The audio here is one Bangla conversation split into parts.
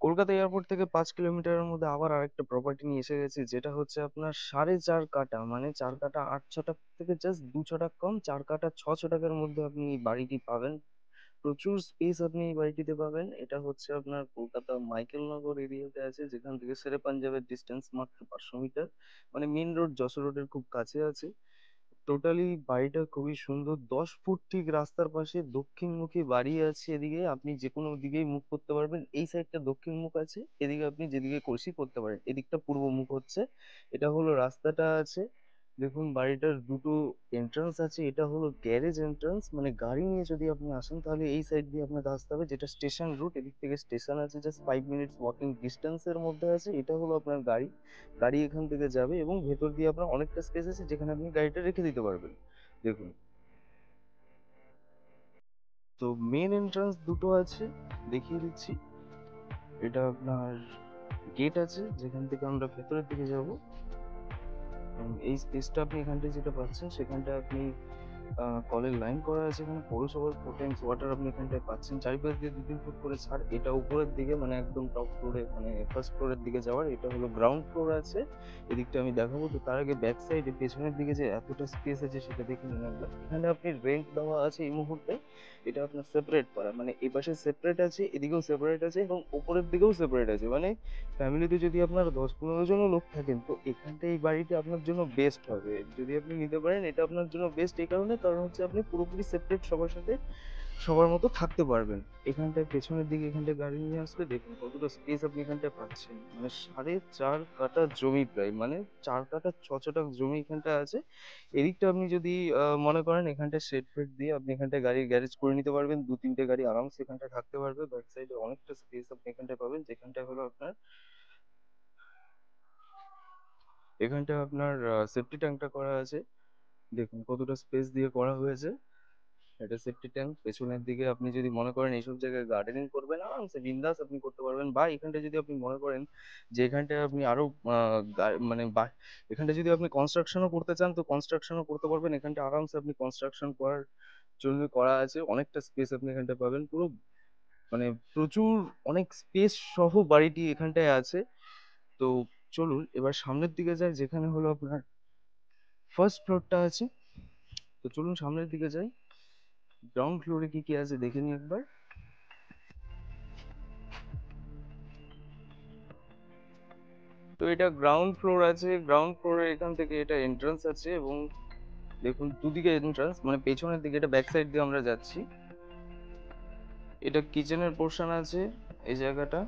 কলকাতা এয়ারপোর্ট থেকে 5 কিলোমিটারের মধ্যে আবার আরেকটা প্রপার্টি নিয়ে এসে গেছি, যেটা হচ্ছে আপনার 4.5 কাটা, মানে 4 কাটা 8 ছটাক থেকে জাস্ট 2 ছটাক কম, 4 কাটা 6 ছটাকের মধ্যে আপনি এই বাড়িটি পাবেন। প্রচুর স্পেস আপনি এই বাড়িটিতে পাবেন। এটা হচ্ছে আপনার কলকাতা মাইকেলনগর এরিয়াতে আছে, যেখান থেকে শেরে পাঞ্জাবের ডিস্টেন্স মাত্র 500 মিটার। মানে মেন রোড যশোর রোডের খুব কাছে আছে। টোটালি বাড়িটা খুবই সুন্দর। 10 ফুট ঠিক রাস্তার পাশে দক্ষিণমুখী বাড়ি আছে। এদিকে আপনি যে কোনো দিকেই মুখ করতে পারবেন। এই সাইডটা দক্ষিণ মুখ আছে, এদিকে আপনি যেদিকে খুশি করতে পারেন। এদিকটা পূর্ব মুখ হচ্ছে। এটা হলো রাস্তাটা আছে। দেখুন বাড়িটার দুটো এন্ট্রান্স আছে। এটা হলো গ্যারেজ এন্ট্রান্স, মানে গাড়ি নিয়ে যদি আপনি আসেন তাহলে এই সাইড দিয়ে আপনাকে আসতে হবে, যেটা স্টেশন রুট। এদিক থেকে স্টেশন আছে জাস্ট 5 মিনিটস ওয়াকিং ডিস্টেন্সের মধ্যে আছে। এটা হলো আপনার গাড়ি। গাড়ি এখান থেকে যাবে এবং ভেতর দিয়ে আপনার অনেকটা স্পেস আছে, যেখানে আপনি গাড়িটা রেখে দিতে পারবেন। দেখুন, তো মেন এন্ট্রান্স দুটো আছে, দেখিয়ে দিচ্ছি। এটা আপনার গেট আছে, যেখান থেকে আমরা ভেতরের দিকে যাব। এই স্পেসটা আপনি এখান থেকে যেটা পাচ্ছেন, সেখানটা আপনি কলের লাইন করা আছে। এখানে পৌরসভার পোটেন্স ওয়াটার আপনি এখানটায় পাচ্ছেন। চারিপাশ দিয়ে 2-3 ফুট করে ছাড়। এটা উপরের দিকে, মানে একদম টপ ফ্লোরে, মানে ফার্স্ট ফ্লোরের দিকে যাওয়ার। এটা হলো গ্রাউন্ড ফ্লোর আছে। এদিকটা আমি দেখাবো। তো তার আগে ব্যাক সাইডে পেছনের দিকে যে এতটা স্পেস আছে সেটা দেখে নিন একবার। এখানে আপনি রেন্ট দেওয়া আছে এই মুহূর্তে। এটা আপনার সেপারেট করা, মানে এই পাশে সেপারেট আছে, এদিকেও সেপারেট আছে এবং উপরের দিকেও সেপারেট আছে। মানে ফ্যামিলিতে যদি আপনার 10-15 জনও লোক থাকেন, তো এখানটা এই বাড়িটা আপনার জন্য বেস্ট হবে। যদি আপনি নিতে পারেন, এটা আপনার জন্য বেস্ট এই কারণে, কারণ হচ্ছে আপনি পুরোপুরি সেপারেট সবার সাথে সবার মতো থাকতে পারবেন। এখানটায় পেছনের দিকে এখানটায় গাড়ি নিয়ে আসলে দেখুন কতটা স্পেস আপনি এখানটায় পাচ্ছেন। মানে 4.5 কাটা জমি প্রায়, মানে 4 কাটা 6 ছটাক জমি এখানটা আছে। এদিকটা আপনি যদি মনে করেন এখানটায় শেড ফেড দিয়ে আপনি এখানটায় গাড়ির গ্যারেজ করে নিতে পারবেন। 2-3টে গাড়ি আরামসে এখানটায় থাকতে পারবে। ব্যাক সাইডে অনেকটা স্পেস আপনি এখানটায় পাবেন, যেখানটায় হলো আপনার সেফটি ট্যাঙ্কটা করা আছে। দেখুন কতটা স্পেস দিয়ে করা হয়েছে। এটা সেফটি ট্যাঙ্ক। পেছনের দিকে আপনি যদি মনে করেন এইসব জায়গায় গার্ডেনিং করবেন, আরামসে বিন্দাস আপনি করতে পারবেন। বা এখানটা যদি আপনি মনে করেন যে এখানটায় আপনি আরো এখানটা যদি আপনি কনস্ট্রাকশনও করতে চান, তো কনস্ট্রাকশনও করতে পারবেন। এখানটা আরামসে আপনি কনস্ট্রাকশন করার জন্য করা আছে। অনেকটা স্পেস আপনি এখানটা পাবেন পুরো, মানে প্রচুর, অনেক স্পেস সহ বাড়িটি এখানটায় আছে। তো চলুন এবার সামনের দিকে যাই, যেখানে হলো আপনার ফার্স্ট ফ্লোরটা আছে। তো চলুন সামনের দিকে যাই। গ্রাউন্ড ফ্লোরে কি কি আছে দেখে নিই একবার। তো এটা গ্রাউন্ড ফ্লোর আছে। গ্রাউন্ড ফ্লোরে এখান থেকে এটা এন্ট্রান্স আছে এবং দেখুন দুদিকে এন্ট্রান্স, মানে পেছনের দিকে এটা ব্যাক সাইড দিয়ে আমরা যাচ্ছি। এটা কিচেনের পোর্শন আছে এই জায়গাটা।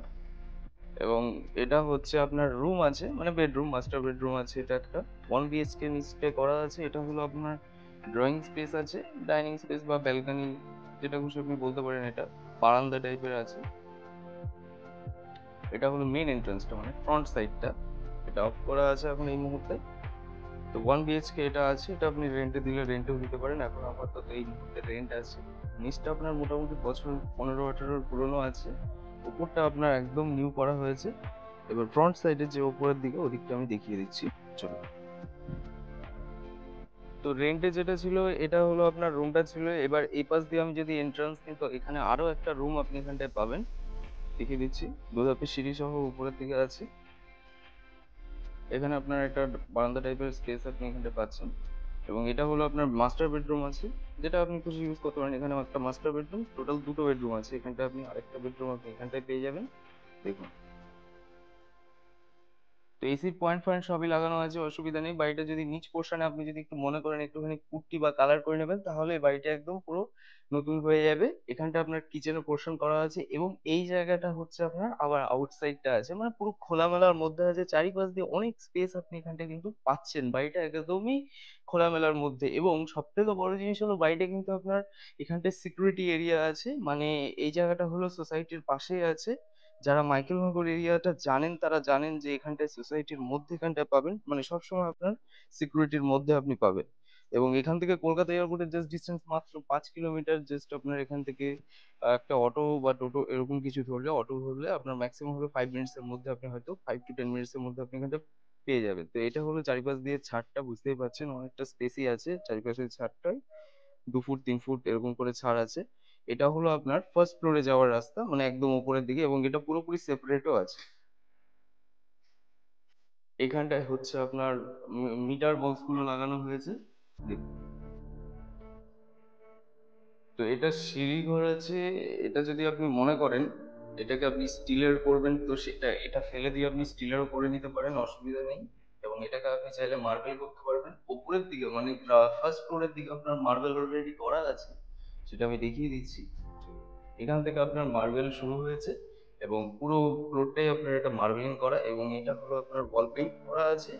এবং এটা হচ্ছে আপনার রুম আছে, মানে বেডরুম, মাস্টার বেডরুম আছে। এটা একটা 1 BHK নিচে করা আছে। এটা হলো আপনার ড্রয়িং স্পেস আছে, ডাইনিং স্পেস বা ব্যালকনি, যেটা খুশি আপনি বলতে পারেন। এটা বারান্দা টাইপের আছে। এটা হলো মেন এন্ট্রান্সটা, মানে ফ্রন্ট সাইডটা। এটা অফ করা আছে এখন এই মুহূর্তে। তো 1 BHK এটা আছে। এটা আপনি রেন্টে দিলে রেন্টেও দিতে পারেন। এখন আপাতত এই মুহূর্তে রেন্ট আছে। নিচটা আপনার মোটামুটি বছর 15-18 পুরনো আছে। উপরটা আপনার একদম নিউ করা হয়েছে। এবার ফ্রন্ট সাইডে যে উপরের দিকে, ওদিকটা আমি দেখিয়ে দিচ্ছি। চলুন। তো রেন্টে যেটা ছিল, এটা হলো আপনার রুমটা ছিল। এবার এই পাশ দিয়ে আমি যদি এন্ট্রান্স নিই, তো এখানে আরো একটা রুম আপনি এখানটায় পাবেন। দেখিয়ে দিচ্ছি। দুধাপে সিঁড়ি সহ উপরের দিকে আছে। এখানে আপনার একটা বারান্দা টাইপের স্পেস আপনি এখানটায় পাচ্ছেন। এবং এটা হলো আপনার মাস্টার বেডরুম আছে, যেটা আপনি খুশি ইউজ করতে পারেন। এখানে একটা মাস্টার বেডরুম, টোটাল দুটো বেডরুম আছে। এখানটা আপনি আরেকটা বেডরুম আপনি এখানটায় পেয়ে যাবেন। দেখুন, তো এসির পয়েন্ট ফয়েন্ট সবই লাগানো আছে, অসুবিধা নেই। বাড়িটা যদি নিচ পোর্শনে আপনি যদি একটু মনে করেন একটুখানি পুট্টি বা কালার করে নেবেন, তাহলে এই বাড়িটা একদম পুরো নতুন হয়ে যাবে। এখানটা আপনার কিচেনের পোর্শন করা আছে এবং এই জায়গাটা হচ্ছে আপনার আবার আউটসাইডটা আছে, মানে পুরো খোলামেলার মধ্যে আছে। চারিপাশ দিয়ে অনেক স্পেস আপনি এখানটা কিন্তু পাচ্ছেন। বাড়িটা একদমই খোলামেলার মধ্যে। এবং সব থেকে বড় জিনিস হলো বাড়িটা কিন্তু আপনার এখানটায় সিকিউরিটি এরিয়া আছে। মানে এই জায়গাটা হলো সোসাইটির পাশেই আছে। যারা মাইকেলনগর এরিয়াটা জানেন তারা জানেন যে এখানটায় সোসাইটির মধ্যে এখানটায় পাবেন, মানে সবসময় আপনার সিকিউরিটির মধ্যে আপনি পাবেন। এবং এখান থেকে কলকাতা এয়ারপোর্টের জাস্ট ডিস্টেন্স মাত্র 5 কিলোমিটার। জাস্ট আপনার এখান থেকে একটা অটো বা টোটো এরকম কিছু ধরলে, অটো ধরলে আপনার ম্যাক্সিমাম হবে 5 মিনিটস এর মধ্যে। আপনি হয়তো 5 to 10 মিনিটস এর মধ্যে আপনি এখানটা পেয়ে যাবেন। তো এটা হলো চারিপাশ দিয়ে ছাদটা, বুঝতেই পারছেন অনেকটা স্পেসই আছে চারিপাশের ছাদটায়। 2 ফুট 3 ফুট এরকম করে ছাড় আছে। এটা হলো আপনার ফার্স্ট ফ্লোরে যাওয়ার রাস্তা, মানে একদম উপরের দিকে, এবং এটা পুরোপুরি সেপারেটও আছে। এখানটায় হচ্ছে আপনার মিটার বক্স গুলো লাগানো হয়েছে। দেখুন। তো এটা সিঁড়ি ঘর আছে। এটা যদি আপনি মনে করেন এটাকে আপনি স্টিলের করবেন, তো সেটা এটা ফেলে দিয়ে আপনি স্টিলেরও করে নিতে পারেন, অসুবিধা নেই। এবং এটাকে আপনি চাইলে মার্বেল করতে পারবেন উপরের দিকে, মানে ফার্স্ট ফ্লোরের দিকে আপনার মার্বেল অলরেডি করা আছে, সেটা আমি দেখিয়ে দিচ্ছি। এখান থেকে আপনার মার্বেল শুরু হয়েছে এবং পুরো ফ্লোরটাই আপনার এটা মার্বেলিং করা, এবং এটা হলো আপনার ওয়াল পেইন্ট করা আছে,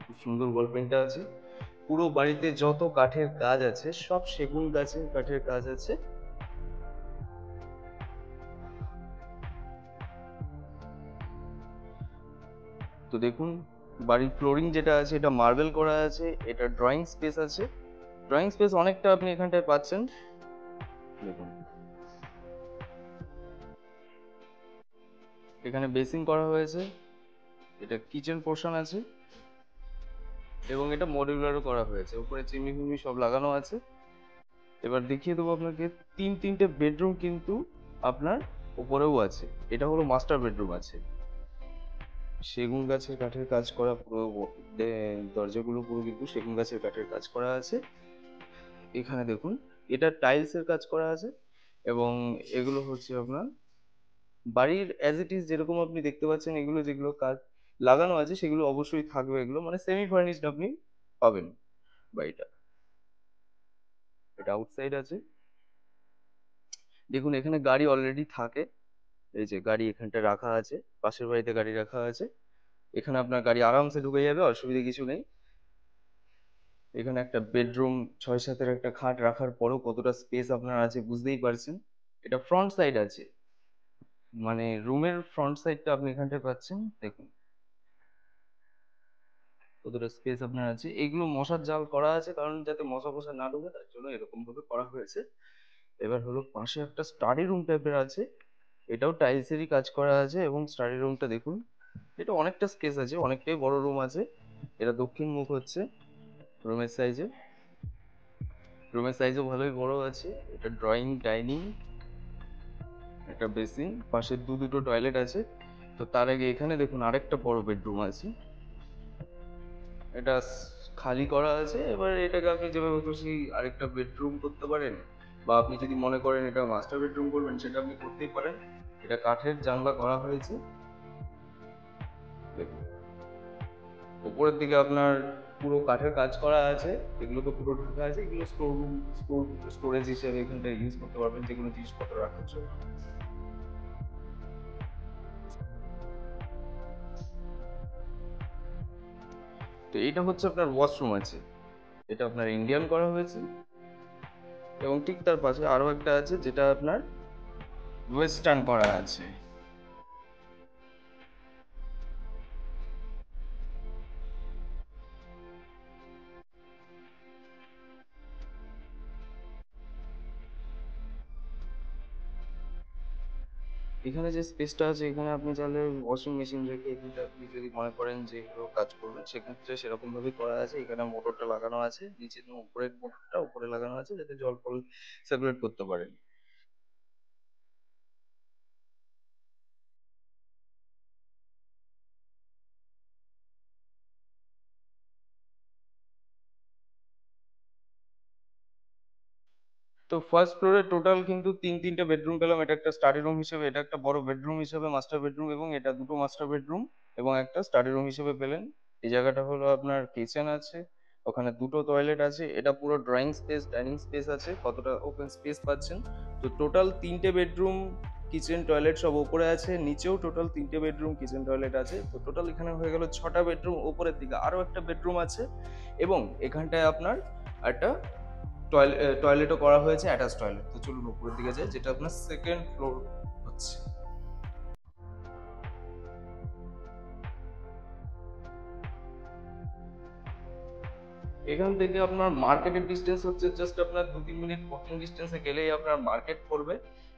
খুব সুন্দর ওয়াল পেইন্টটা আছে। পুরো বাড়িতে যত কাঠের কাজ আছে সব সেগুন গাছের কাঠের কাজ আছে। তো দেখুন, বাড়ির ফ্লোরিং যেটা আছে এটা মার্বেল করা আছে। এটা ড্রয়িং স্পেস আছে, ড্রয়িং স্পেস অনেকটা আপনি এখানটায় পাচ্ছেন। দেখুন, এখানে বেসিং করা হয়েছে, এটা কিচেন পোর্শন আছে, এবং এটা মডিউলারও করা হয়েছে, উপরে চিমনি ফিমনি সব লাগানো আছে। এবার দেখিয়ে দেবো আপনাকে, তিনটে বেডরুম কিন্তু আপনার উপরেও আছে। এটা হলো মাস্টার বেডরুম আছে, সেগুন গাছের কাঠের কাজ করা, পুরো দরজাগুলো পুরো কিন্তু সেগুন গাছের কাঠের কাজ করা আছে। এখানে দেখুন, এটা টাইলস এর কাজ করা আছে, এবং এগুলো হচ্ছে আপনার বাড়ির অ্যাজ ইট ইজ যেরকম আপনি দেখতে পাচ্ছেন, এগুলো যেগুলো কাজ লাগানো আছে সেগুলো অবশ্যই থাকবে, এগুলো মানে সেমি ফার্নিশড আপনি পাবেন বাড়িটা। এটা আউটসাইড আছে। দেখুন, এখানে গাড়ি অলরেডি থাকে, এই যে গাড়ি এখানটা রাখা আছে, পাশের বাড়িতে গাড়ি রাখা আছে, এখানে আপনার গাড়ি আরামসে ঢুকে যাবে, অসুবিধা কিছু নেই। এখানে একটা বেডরুম 6-7-এর একটা খাট রাখার পরেও কতটা স্পেস আপনার আছে বুঝতেই পারছেন। এটা ফ্রন্ট সাইড আছে, মানে রুমের ফ্রন্ট সাইডটা আপনি এখানটায় পাচ্ছেন। দেখুন কতটা স্পেস আপনার আছে। এগুলো মশার জাল করা আছে, কারণ যাতে মশা ফশা না ঢোকে তার জন্য এরকম ভাবে করা হয়েছে। এবার হলো পাশে একটা স্টাডি রুম টাইপের আছে, এটাও টাইলসেরই কাজ করা আছে, এবং স্টাডি রুমটা দেখুন, এটা অনেকটা স্পেস আছে, অনেকটাই বড় রুম আছে। এটা দক্ষিণ মুখ হচ্ছে রুমের সাইজে, রুমের সাইজও ভালোই বড় আছে। এটা ড্রয়িং ডাইনিং, একটা বেসিন, পাশে দুটো টয়লেট আছে। তো তার আগে এখানে দেখুন আরেকটা বড় বেডরুম আছে, এটা খালি করা আছে। এবার এটাকে আপনি যেভাবে খুশি আরেকটা বেডরুম করতে পারেন, বা আপনি যদি মনে করেন এটা মাস্টার বেডরুম করবেন সেটা আপনি করতেই পারেন। এটা কাঠের জানলা করা হয়েছে। দেখুন, উপরের দিকে আপনার পুরো কাঠের কাজ করা আছে, এগুলো তো পুরো ঢাকা আছে, এগুলো স্টোর রুম, স্টোরেজ হিসেবে এখানটা ইউজ করতে পারবেন যে কোনো জিনিসপত্র রাখার জন্য। তো এটা হচ্ছে আপনার ওয়াশরুম আছে, এটা আপনার ইন্ডিয়ান করা হয়েছে, এবং ঠিক তার পাশে আরো একটা আছে যেটা আপনার ওয়েস্টার্ন করা আছে। এখানে যে স্পেসটা আছে, এখানে আপনি চাইলে ওয়াশিং মেশিন রেখে এখানটা আপনি যদি মনে করেন যে এগুলো কাজ করবেন, সেক্ষেত্রে সেরকম ভাবেই করা আছে। এখানে মোটরটা লাগানো আছে নিচে, উপরের মোটরটা উপরে লাগানো আছে যাতে জল ফল সার্কুলেট করতে পারেন। তো ফার্স্ট ফ্লোরে টোটাল কিন্তু তিনটে বেডরুম পেলাম। এটা একটা স্টাডি রুম হিসেবে, এটা একটা বড় বেডরুম হিসেবে মাস্টার বেডরুম, এবং এটা দুটো মাস্টার বেডরুম এবং একটা স্টাডি রুম হিসেবে পেলেন। এই জায়গাটা হলো আপনার কিচেন আছে, ওখানে দুটো টয়লেট আছে, এটা পুরো ড্রয়িং স্পেস ডাইনিং স্পেস আছে, কতটা ওপেন স্পেস পাচ্ছেন। তো টোটাল তিনটে বেডরুম, কিচেন টয়লেট সব উপরে আছে, নিচেও টোটাল তিনটে বেডরুম কিচেন টয়লেট আছে। তো টোটাল এখানে হয়ে গেল 6টা বেডরুম, উপরের দিকে আরো একটা বেডরুম আছে, এবং এখানটায় আপনার একটা টয়লেটও করা হয়েছে, অ্যাটাচ টয়লেট। তো চলুন উপরের দিকে যাই, যেটা আপনার সেকেন্ড ফ্লোর হচ্ছে। এখান থেকে আপনার মার্কেটের ডিস্টেন্স হচ্ছে জাস্ট আপনার 2-3 মিনিট ওয়াকিং ডিস্টেন্সে গেলেই আপনার মার্কেট পড়বে,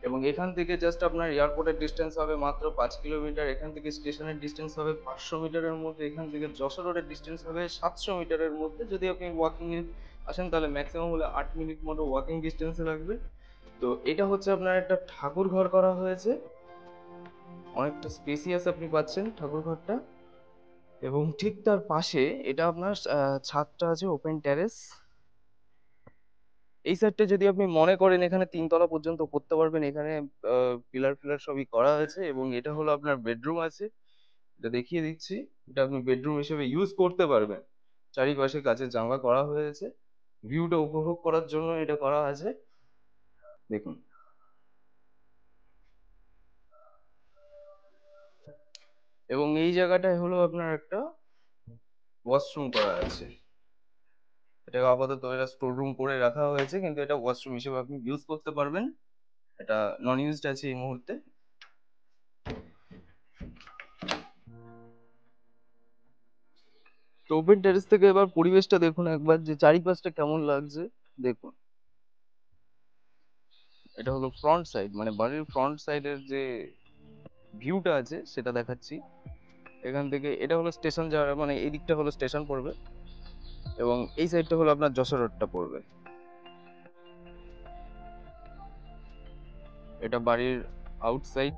এবং এখান থেকে জাস্ট আপনার এয়ারপোর্টের ডিস্টেন্স হবে মাত্র 5 কিলোমিটার। এখান থেকে স্টেশনের ডিস্টেন্স হবে 500 মিটারের মধ্যে। এখান থেকে যশোর রোডের ডিস্টেন্স হবে 700 মিটারের মধ্যে। যদি আপনি ওয়াকিং এ আসেন তাহলে ম্যাক্সিমাম হলে 8 মিনিট মতো ওয়াকিং ডিস্টেন্সে লাগবে। তো তো এটা হচ্ছে আপনার একটা ঠাকুর ঘর করা হয়েছে, অনেকটা স্পেসিয়াস আপনি পাচ্ছেন ঠাকুর ঘরটা। এবং ঠিক তার পাশে এটা আপনার ছাদটা আছে, ওপেন টেরেস। এই সাইডটা যদি আপনি মনে করেন এখানে ৩ তলা পর্যন্ত করতে পারবেন। এখানে পিলার ফিলার সবই করা হয়েছে এবং এটা হলো আপনার বেডরুম আছে। এটা দেখিয়ে দিচ্ছি। এটা আপনি বেডরুম হিসেবে ইউজ করতে পারবেন। চারিপাশে কাঁচের জানলা করা হয়েছে। ভিউটা উপভোগ করার জন্য এটা করা আছে। দেখুন। এবং এই জায়গাটায় হলো আপনার একটা ওয়াশরুম করা আছে। এটাকে আপাতত এটা স্টোর রুম করে রাখা হয়েছে, কিন্তু এটা ওয়াশরুম হিসেবে আপনি ইউজ করতে পারবেন। এটা নন ইউজড আছে এই মুহূর্তে। তো ওপেন টেরেস থেকে এবার পরিবেশটা দেখুন একবার, যে চারিপাশটা কেমন লাগছে দেখুন। এটা হলো ফ্রন্ট সাইড, মানে বাড়ির ফ্রন্ট সাইডের যে ভিউটা আছে সেটা দেখাচ্ছি। এখান থেকে এটা হলো স্টেশন যাওয়ার, মানে এই দিকটা হলো স্টেশন পড়বে এবং এই সাইডটা হলো আপনার যশোর রোডটা পড়বে। এটা বাড়ির আউটসাইড,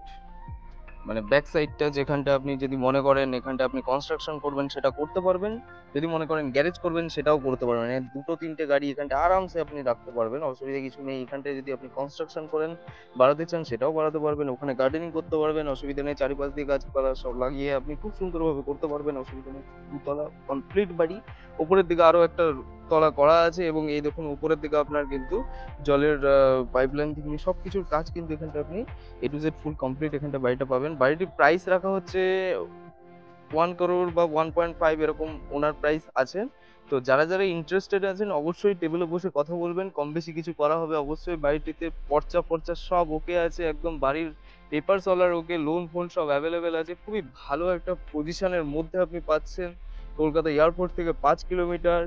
মানে ব্যাক সাইডটা, যেখানটা আপনি যদি মনে করেন এখানটা আপনি কনস্ট্রাকশন করবেন সেটা করতে পারবেন। যদি মনে করেন গ্যারেজ করবেন সেটাও করতে পারবেন। দুটো তিনটে গাড়ি এখানটা আরামসে আপনি রাখতে পারবেন, অসুবিধা কিছু নেই। এখানটায় যদি আপনি কনস্ট্রাকশন করেন, বাড়াতে চান সেটাও বাড়াতে পারবেন। ওখানে গার্ডেনিং করতে পারবেন, অসুবিধা নেই। চারিপাশ দিয়ে গাছপালা সব লাগিয়ে আপনি খুব সুন্দরভাবে করতে পারবেন, অসুবিধা নেই। দুতলা কমপ্লিট বাড়ি, উপরের দিকে আরো একটা তলা করা আছে এবং এই দেখুন উপরের দিকে আপনার কিন্তু জলের পাইপলাইন থেকে নিয়ে সবকিছুর কাজ কিন্তু এখানটা আপনি এ টু জেড ফুল কমপ্লিট এখানটা বাড়িটা পাবেন। বাড়িটির প্রাইস রাখা হচ্ছে 1 crore বা 1.5 এরকম ওনার প্রাইস আছে। তো যারা ইন্টারেস্টেড আছেন অবশ্যই টেবিলে বসে কথা বলবেন, কম বেশি কিছু করা হবে অবশ্যই। বাড়িটিতে পর্চা সব ওকে আছে, একদম বাড়ির পেপারস ওয়ালার ওকে, লোন ফোন সব অ্যাভেলেবেল আছে। খুবই ভালো একটা পজিশনের মধ্যে আপনি পাচ্ছেন। কলকাতা এয়ারপোর্ট থেকে 5 কিলোমিটার,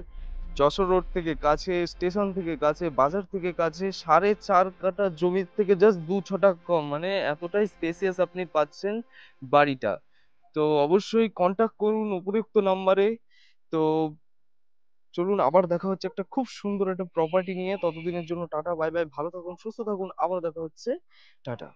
যশোর রোড থেকে কাছে, স্টেশন থেকে কাছে, বাজার থেকে কাছে, 4.5 কাঠা জমির থেকে জাস্ট 2-6টা কম, মানে এতটাই স্পেসিয়াস আপনি পাচ্ছেন বাড়িটা। তো অবশ্যই কন্টাক্ট করুন উপযুক্ত নাম্বারে। তো চলুন, আবার দেখা হচ্ছে একটা খুব সুন্দর একটা প্রপার্টি নিয়ে। ততদিনের জন্য টাটা, বাই বাই, ভালো থাকুন, সুস্থ থাকুন, আবার দেখা হচ্ছে। টাটা।